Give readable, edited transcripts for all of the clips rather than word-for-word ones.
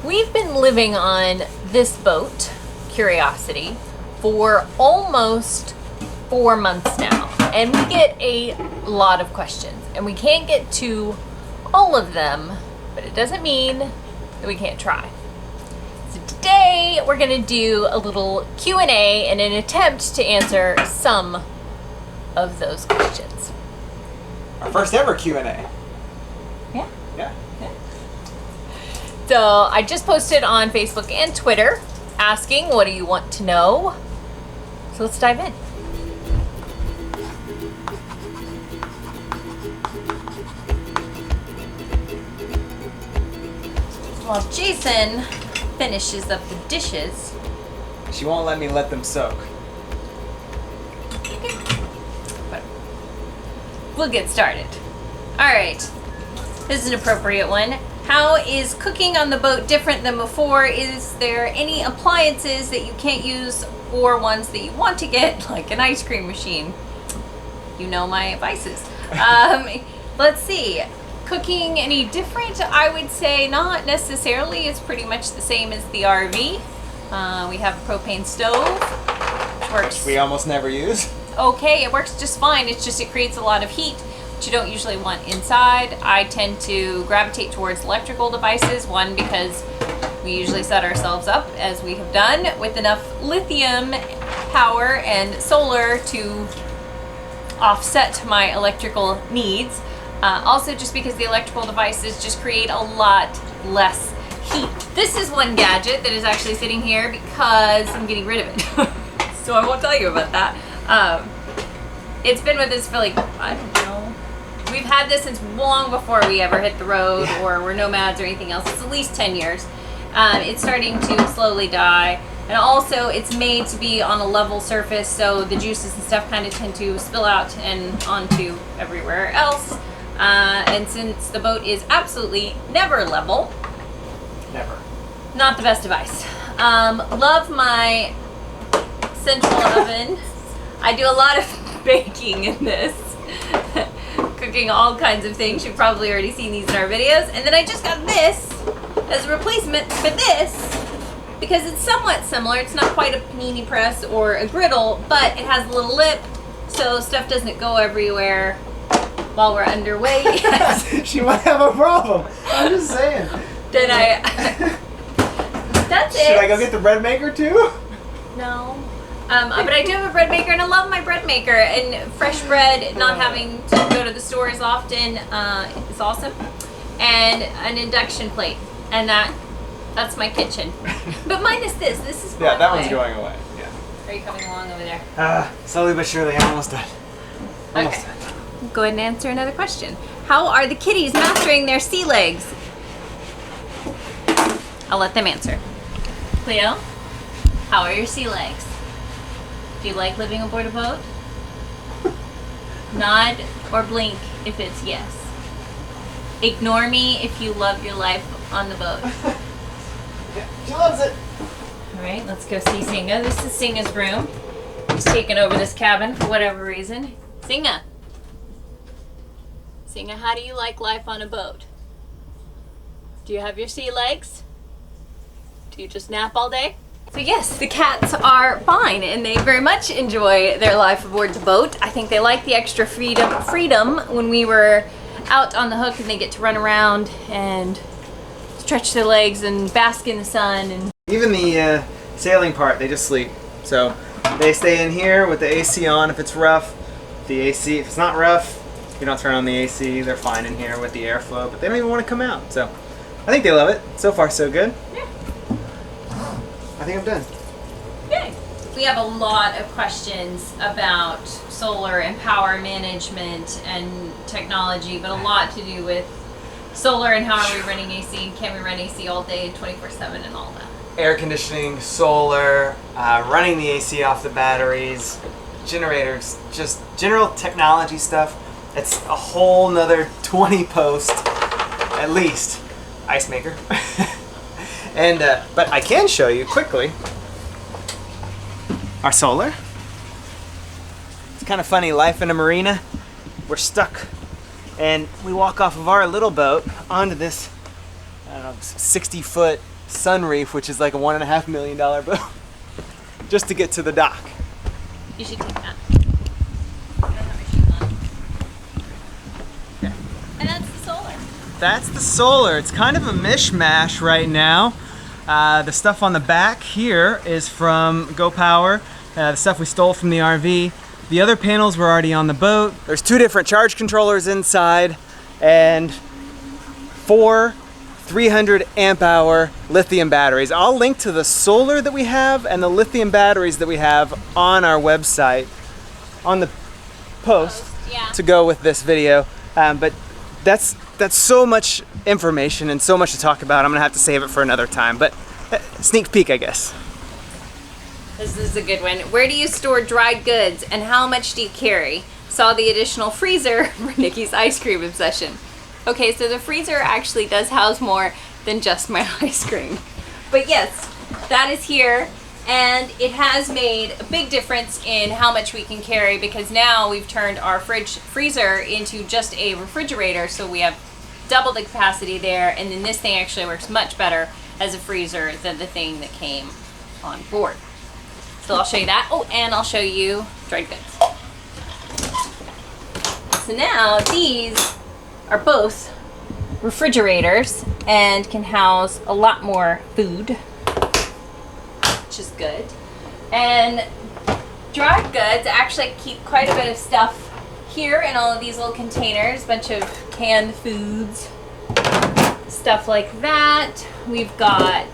We've been living on this boat, Curiosity, for almost 4 months now, and we get a lot of questions, and we can't get to all of them, but it doesn't mean that we can't try. So today we're going to do a little Q&A in an attempt to answer some of those questions. Our first ever Q&A. Yeah. Yeah. So I just posted on Facebook and Twitter asking, what do you want to know? So let's dive in. While Jason finishes up the dishes. She won't let me let them soak. But we'll get started. Alright, this is an appropriate one. How is cooking on the boat different than before? Is there any appliances that you can't use or ones that you want to get, like an ice cream machine? You know my vices. Let's see. Cooking any different? I would say not necessarily. It's pretty much the same as the RV. We have a propane stove, which works. We almost never use. Okay, it works just fine. It's just it creates a lot of heat, which you don't usually want inside. I tend to gravitate towards electrical devices. One, because we usually set ourselves up, as we have done, with enough lithium power and solar to offset my electrical needs. Also, just because the electrical devices just create a lot less heat. This is one gadget that is actually sitting here because I'm getting rid of it. So I won't tell you about that. It's been with us for like, I don't know. We've had this since long before we ever hit the road or were nomads or anything else. It's at least 10 years. It's starting to slowly die. And also it's made to be on a level surface, so the juices and stuff kind of tend to spill out and onto everywhere else. And since the boat is absolutely never level, Never. not the best device. Love my central oven. I do a lot of baking in this. Cooking all kinds of things. You've probably already seen these in our videos. And then I just got this as a replacement for this because it's somewhat similar. It's not quite a panini press or a griddle, but it has a little lip so stuff doesn't go everywhere while we're underway. She might have a problem. I'm just saying. Then that's it. Should I go get the bread maker too? No. But I do have a bread maker, and I love my bread maker. And fresh bread, not having to go to the store as often, is awesome. And an induction plate, and that's my kitchen. But minus this. This is Yeah, that away. one's going away. Yeah. Are you coming along over there? Slowly but surely, I'm almost done. Almost Okay. done. Go ahead and answer another question. How are the kitties mastering their sea legs? I'll let them answer. Cleo, how are your sea legs? Do you like living aboard a boat? Nod or blink if it's yes. Ignore me if you love your life on the boat. Yeah, she loves it. All right, let's go see Singa. This is Singa's room. He's taken over this cabin for whatever reason. Singa. Singa, how do you like life on a boat? Do you have your sea legs? Do you just nap all day? So yes, the cats are fine and they very much enjoy their life aboard the boat. I think they like the extra freedom when we were out on the hook and they get to run around and stretch their legs and bask in the sun. And Even the sailing part, they just sleep. So they stay in here with the AC on if it's rough. If it's not rough, you don't turn on the AC. They're fine in here with the airflow, but they don't even want to come out. So I think they love it. So far, so good. yeah. I think I'm done. Okay. We have a lot of questions about solar and power management and technology, but a lot to do with solar and how are we running AC, can we run AC all day 24/7 and all that. Air conditioning, solar, running the AC off the batteries, generators, just general technology stuff. It's a whole nother 20 post, at least, ice maker. And but I can show you quickly our solar. It's kind of funny, life in a marina. We're stuck and we walk off of our little boat onto this, I don't know, 60-foot Sunreef, which is like a $1.5 million boat, just to get to the dock. You should take that. I don't have my shoes on. Okay. And that's the solar. That's the solar. It's kind of a mishmash right now. The stuff on the back here is from Go Power, the stuff we stole from the RV. The other panels were already on the boat. There's 2 different charge controllers inside and 4 300 amp hour lithium batteries. I'll link to the solar that we have and the lithium batteries that we have on our website on the post to go with this video. But that's so much information and so much to talk about. I'm gonna have to save it for another time, but sneak peek, I guess. This is a good one. Where do you store dried goods and how much do you carry? Saw the additional freezer for Nikki's ice cream obsession. Okay, so the freezer actually does house more than just my ice cream. But yes, that is here, and it has made a big difference in how much we can carry because now we've turned our freezer into just a refrigerator, so we have double the capacity there, and then this thing actually works much better as a freezer than the thing that came on board. So I'll show you that. Oh, and I'll show you dried goods. So now these are both refrigerators and can house a lot more food, which is good. And dried goods actually keep quite a bit of stuff here in all of these little containers, bunch of canned foods, stuff like that. We've got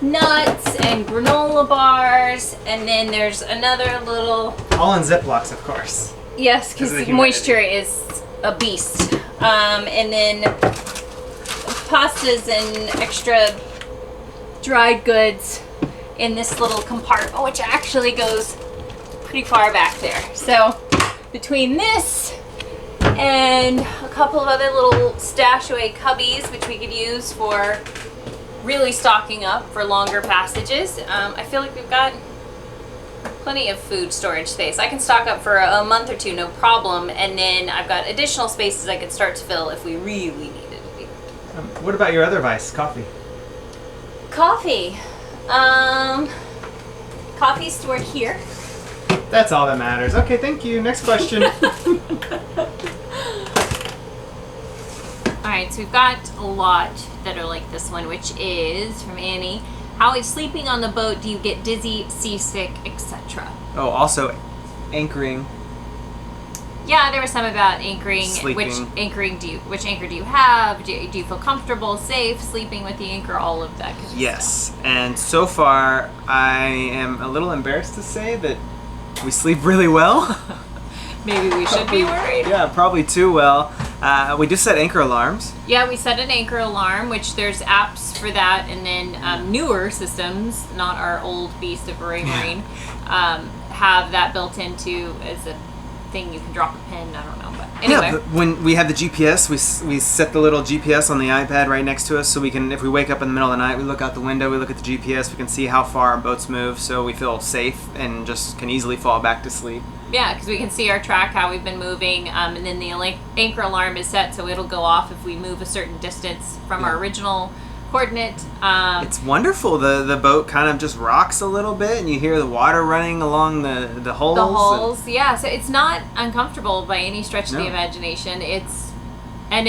nuts and granola bars, and then there's another little... All in Ziplocs, of course. Yes, because the moisture is a beast. And then pastas and extra dried goods in this little compartment, which actually goes pretty far back there. So between this and a couple of other little stash away cubbies, which we could use for really stocking up for longer passages, I feel like we've got plenty of food storage space. I can stock up for a month or two, no problem, and then I've got additional spaces I could start to fill if we really needed it. What about your other vice, coffee? Coffee. Coffee's stored here. That's all that matters. Okay, thank you. Next question. Alright, so we've got a lot that are like this one, which is from Annie. How is sleeping on the boat? Do you get dizzy, seasick, etc.? Oh, also anchoring. Yeah, there was some about anchoring. Sleeping. Which anchor do you have? Do you feel comfortable, safe sleeping with the anchor? All of that kind of Yes, and so far I am a little embarrassed to say that we sleep really well. Maybe we should be worried. Yeah, probably too well. We just set anchor alarms. Yeah, we set an anchor alarm, which there's apps for that, and then newer systems, not our old beast of Marine, have that built into as a thing you can drop a pin. I don't know, but anyway. Yeah, but when we have the GPS, we set the little GPS on the iPad right next to us, so we can, if we wake up in the middle of the night, we look out the window, we look at the GPS, we can see how far our boats move, so we feel safe and just can easily fall back to sleep. Yeah, because we can see our track, how we've been moving, and then the anchor alarm is set, so it'll go off if we move a certain distance from our original coordinate. It's wonderful. The boat kind of just rocks a little bit, and you hear the water running along the holes. The holes, yeah. So it's not uncomfortable by any stretch of the imagination. It's I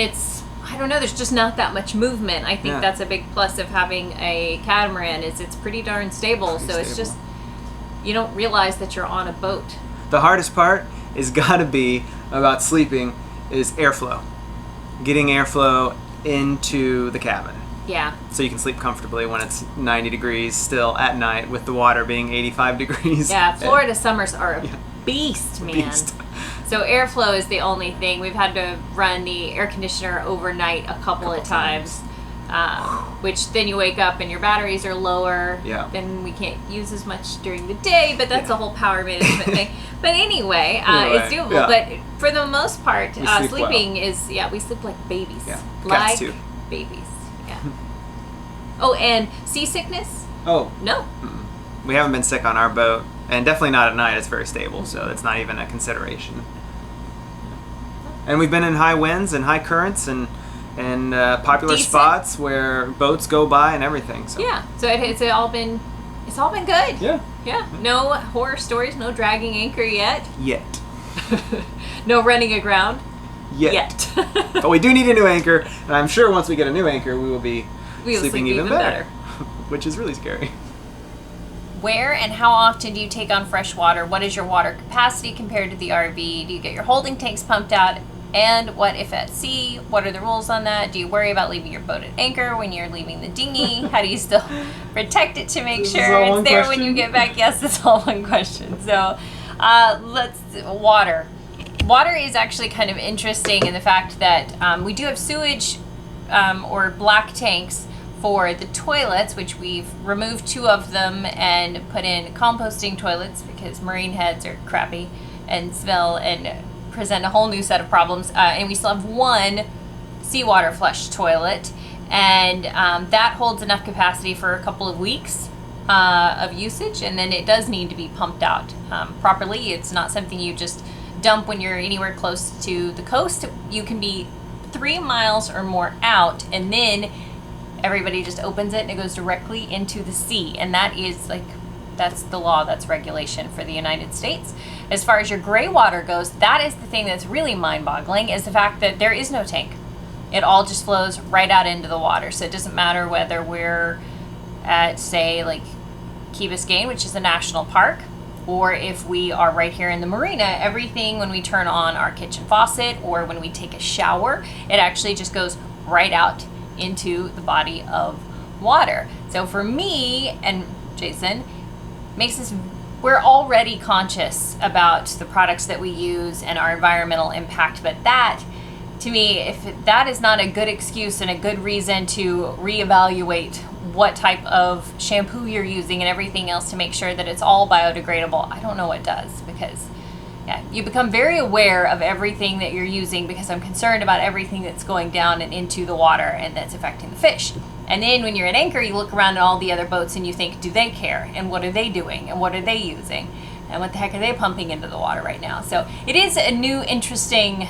don't know. There's just not that much movement. I think that's a big plus of having a catamaran. Is it's pretty darn stable. It's just you don't realize that you're on a boat. The hardest part is gotta be about sleeping is airflow. Getting airflow into the cabin. Yeah. So you can sleep comfortably when it's 90 degrees still at night with the water being 85 degrees. Yeah, Florida summers are a beast, man. Beast. So airflow is the only thing. We've had to run the air conditioner overnight a couple of times. Which then you wake up and your batteries are lower. Yeah. Then we can't use as much during the day, but that's a whole power management thing. But anyway, it's doable. Yeah. But for the most part, sleeping well. is, we sleep like babies. Yeah. Like Cats too. babies. Yeah. Oh, and seasickness? Oh. No. We haven't been sick on our boat, and definitely not at night. It's very stable, so it's not even a consideration. And we've been in high winds and high currents, and and popular Decent. spots where boats go by and everything. So. Yeah. So it's all been good. Yeah. Yeah. No horror stories. No dragging anchor yet. Yet. No running aground. Yet. But we do need a new anchor, and I'm sure once we get a new anchor, we will be sleeping even better. Which is really scary. Where and how often do you take on fresh water? What is your water capacity compared to the RV? Do you get your holding tanks pumped out? And what if at sea? What are the rules on that? Do you worry about leaving your boat at anchor when you're leaving the dinghy? How do you still protect it to make sure it's there when you get back? Yes, it's all one question. So water. Water is actually kind of interesting in the fact that we do have sewage or black tanks for the toilets, which we've removed 2 of them and put in composting toilets because marine heads are crappy and smell and present a whole new set of problems. And we still have 1 seawater flush toilet, and that holds enough capacity for a couple of weeks of usage, and then it does need to be pumped out properly. It's not something you just dump when you're anywhere close to the coast. You can be 3 miles or more out, and then everybody just opens it and it goes directly into the sea. And that is that's the law, that's regulation for the United States. As far as your gray water goes, that is the thing that's really mind-boggling, is the fact that there is no tank. It all just flows right out into the water. So it doesn't matter whether we're at, say, like Key Biscayne, which is a national park, or if we are right here in the marina. Everything, when we turn on our kitchen faucet or when we take a shower, it actually just goes right out into the body of water. So for me and Jason, we're already conscious about the products that we use and our environmental impact, but that, to me, if that is not a good excuse and a good reason to reevaluate what type of shampoo you're using and everything else to make sure that it's all biodegradable, I don't know what does, because you become very aware of everything that you're using, because I'm concerned about everything that's going down and into the water and that's affecting the fish. And then when you're at anchor, you look around at all the other boats and you think, do they care? And what are they doing? And what are they using? And what the heck are they pumping into the water right now? So it is a new, interesting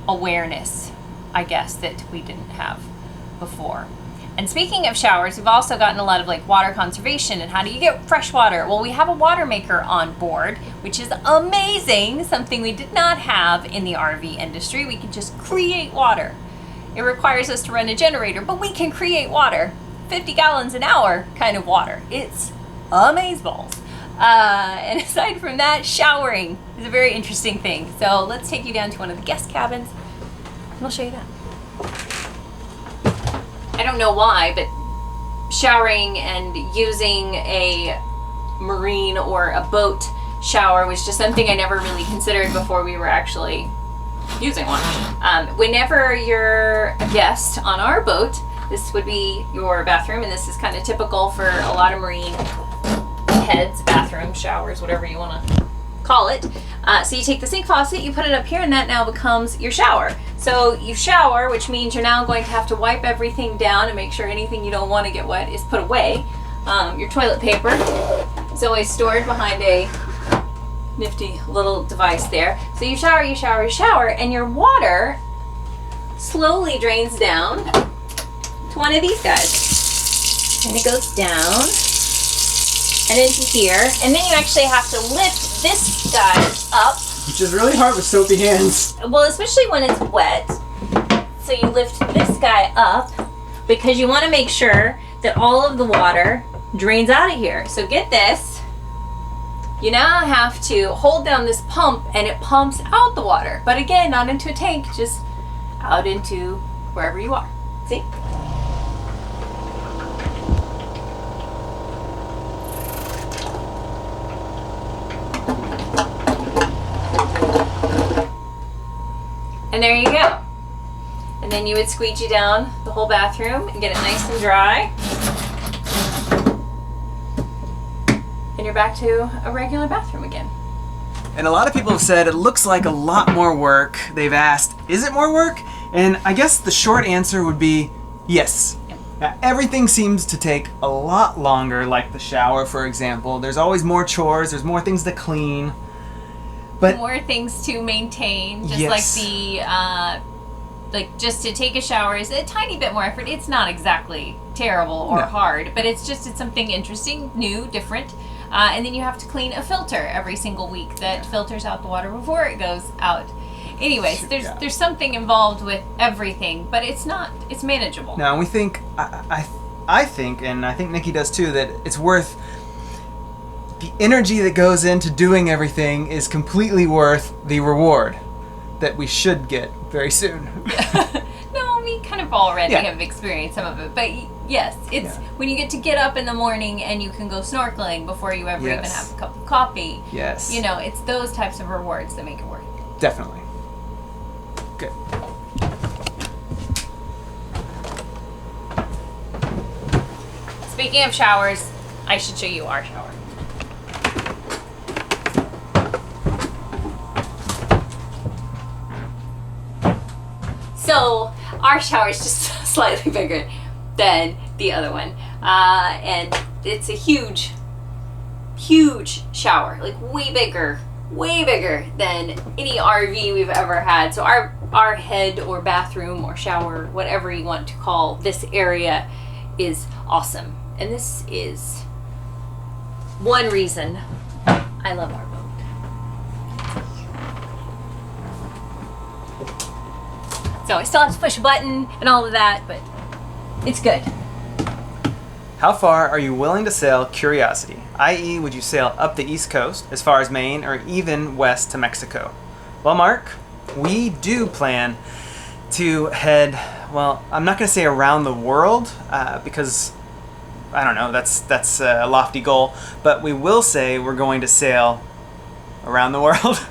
awareness, I guess, that we didn't have before. And speaking of showers, we've also gotten a lot of water conservation and how do you get fresh water? Well, we have a water maker on board, which is amazing, something we did not have in the RV industry. We can just create water. It requires us to run a generator, but we can create water, 50 gallons an hour kind of water. It's amazeballs. And aside from that, showering is a very interesting thing. So let's take you down to one of the guest cabins and I'll show you that. I don't know why, but showering and using a marine or a boat shower was just something I never really considered before we were actually using one. Whenever you're a guest on our boat, this would be your bathroom, and this is kind of typical for a lot of marine heads, bathrooms, showers, whatever you want to call it. So you take the sink faucet, you put it up here, and that now becomes your shower. So you shower, which means you're now going to have to wipe everything down and make sure anything you don't want to get wet is put away. Your toilet paper is always stored behind a nifty little device there. So you shower, you shower, you shower, and your water slowly drains down to one of these guys. And it goes down and into here. And then you actually have to lift this guy up. Which is really hard with soapy hands. Well, especially when it's wet. So you lift this guy up because you want to make sure that all of the water drains out of here. So get this. You now have to hold down this pump and it pumps out the water. But again, not into a tank, just out into wherever you are. See? And there you go. And then you would squeegee down the whole bathroom and get it nice and dry. And you're back to a regular bathroom again. And a lot of people have said it looks like a lot more work. They've asked, is it more work? And I guess the short answer would be yes. Now, everything seems to take a lot longer, like the shower, for example. There's always more chores, there's more things to clean. But more things to maintain, just yes. like the like just to take a shower is a tiny bit more effort. It's not exactly terrible or No. hard, but it's something interesting, new, different. And then you have to clean a filter every single week that filters out the water before it goes out. Anyways, there's something involved with everything, but it's manageable. Now we think, I think, and I think Nikki does too, that it's worth the energy that goes into doing everything is completely worth the reward that we should get very soon. No, we kind of already Yeah. have experienced some of it, but yes, it's when you get up in the morning and you can go snorkeling before you ever even have a cup of coffee. Yes. You know, it's those types of rewards that make it worth it. Definitely. Good. Speaking of showers, I should show you our shower. So our shower is just slightly bigger than the other one, and it's a huge shower, like way bigger than any RV we've ever had. So our head or bathroom or shower, whatever you want to call this area, is awesome. And this is one reason I love our boat. So I still have to push a button and all of that, but it's good. How far are you willing to sail Curiosity? I.e., would you sail up the East Coast, as far as Maine, or even west to Mexico? Well, Mark, we do plan to head, well, I'm not going to say around the world, because, I don't know, that's a lofty goal, but we will say we're going to sail around the world.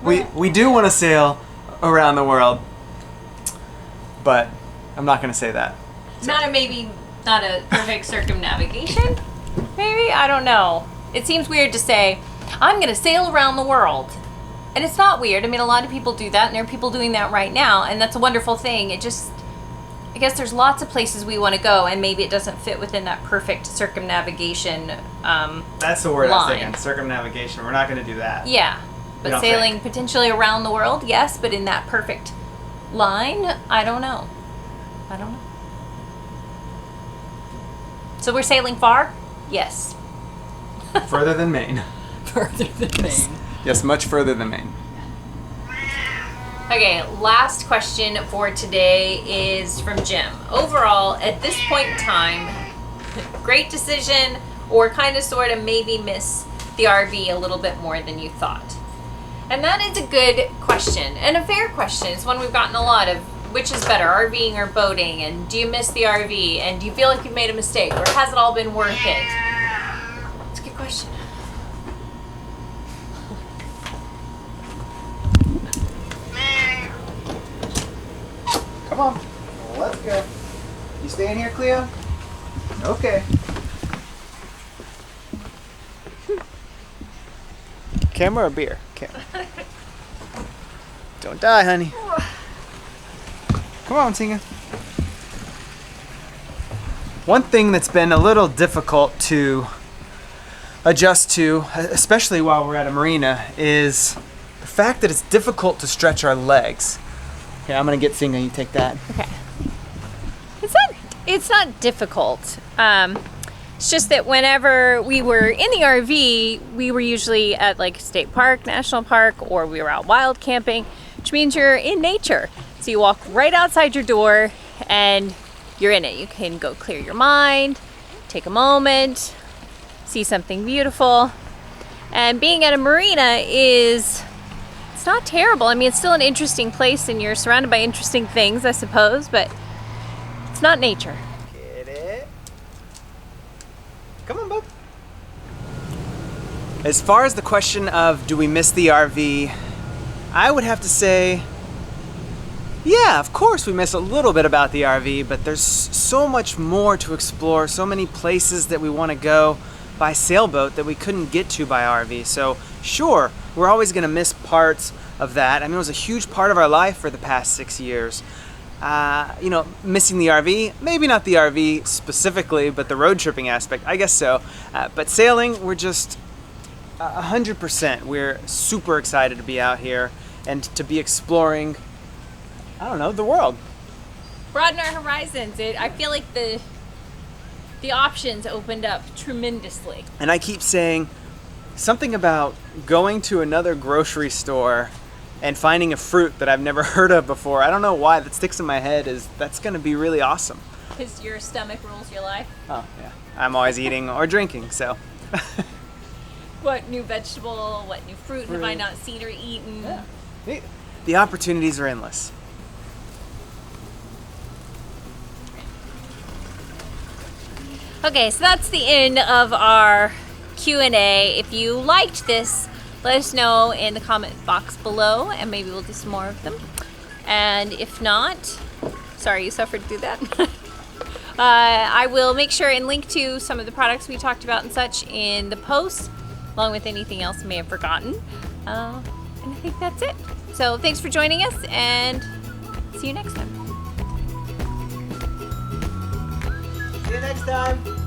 We do want to sail around the world, but I'm not going to say that. Not a perfect circumnavigation, maybe? I don't know. It seems weird to say, I'm going to sail around the world. And it's not weird. I mean, a lot of people do that, and there are people doing that right now, and that's a wonderful thing. I guess there's lots of places we want to go, and maybe it doesn't fit within that perfect circumnavigation That's the word I was line. thinking, circumnavigation. We're not going to do that. Yeah. You But don't sailing think? potentially around the world, yes, but in that perfect line, I don't know. So we're sailing far? Yes. Further than Maine. Further than Maine. Yes, much further than Maine. Okay, last question for today is from Jim. Overall, at this point in time, great decision or kind of sort of maybe miss the RV a little bit more than you thought? And that is a good question and a fair question. It's one we've gotten a lot of. Which is better, RVing or boating? And do you miss the RV? And do you feel like you've made a mistake? Or has it all been worth it? It's a good question. Come on. Let's go. You staying here, Cleo? Okay. Camera or beer? Camera. Don't die, honey. Come on, Tinga. One thing that's been a little difficult to adjust to, especially while we're at a marina, is the fact that it's difficult to stretch our legs. Here, I'm gonna get Tinga, you take that. Okay. It's not difficult. It's just that whenever we were in the RV, we were usually at like state park, national park, or we were out wild camping, which means you're in nature. So you walk right outside your door and you're in it. You can go clear your mind, take a moment, see something beautiful. And being at a marina it's not terrible. I mean, it's still an interesting place and you're surrounded by interesting things, I suppose, but it's not nature. Get it. Come on, bub. As far as the question of do we miss the RV, I would have to say, yeah, of course we miss a little bit about the RV, but there's so much more to explore, so many places that we want to go by sailboat that we couldn't get to by RV. So sure, we're always going to miss parts of that. I mean, it was a huge part of our life for the past 6 years. Missing the RV, maybe not the RV specifically, but the road tripping aspect, I guess so. But sailing, we're just 100%. We're super excited to be out here. and to be exploring, I don't know, the world. Broaden our horizons. I feel like the options opened up tremendously. And I keep saying something about going to another grocery store and finding a fruit that I've never heard of before. I don't know why that sticks in my head. That's going to be really awesome. Because your stomach rules your life. Oh, yeah. I'm always eating or drinking, so. What new vegetable, what new fruit have I not seen or eaten? Yeah. The opportunities are endless. Okay, so that's the end of our Q&A. If you liked this, let us know in the comment box below, and maybe we'll do some more of them. And if not, sorry you suffered through that. I will make sure and link to some of the products we talked about and such in the post, along with anything else I may have forgotten. And I think that's it. So thanks for joining us, and see you next time. See you next time.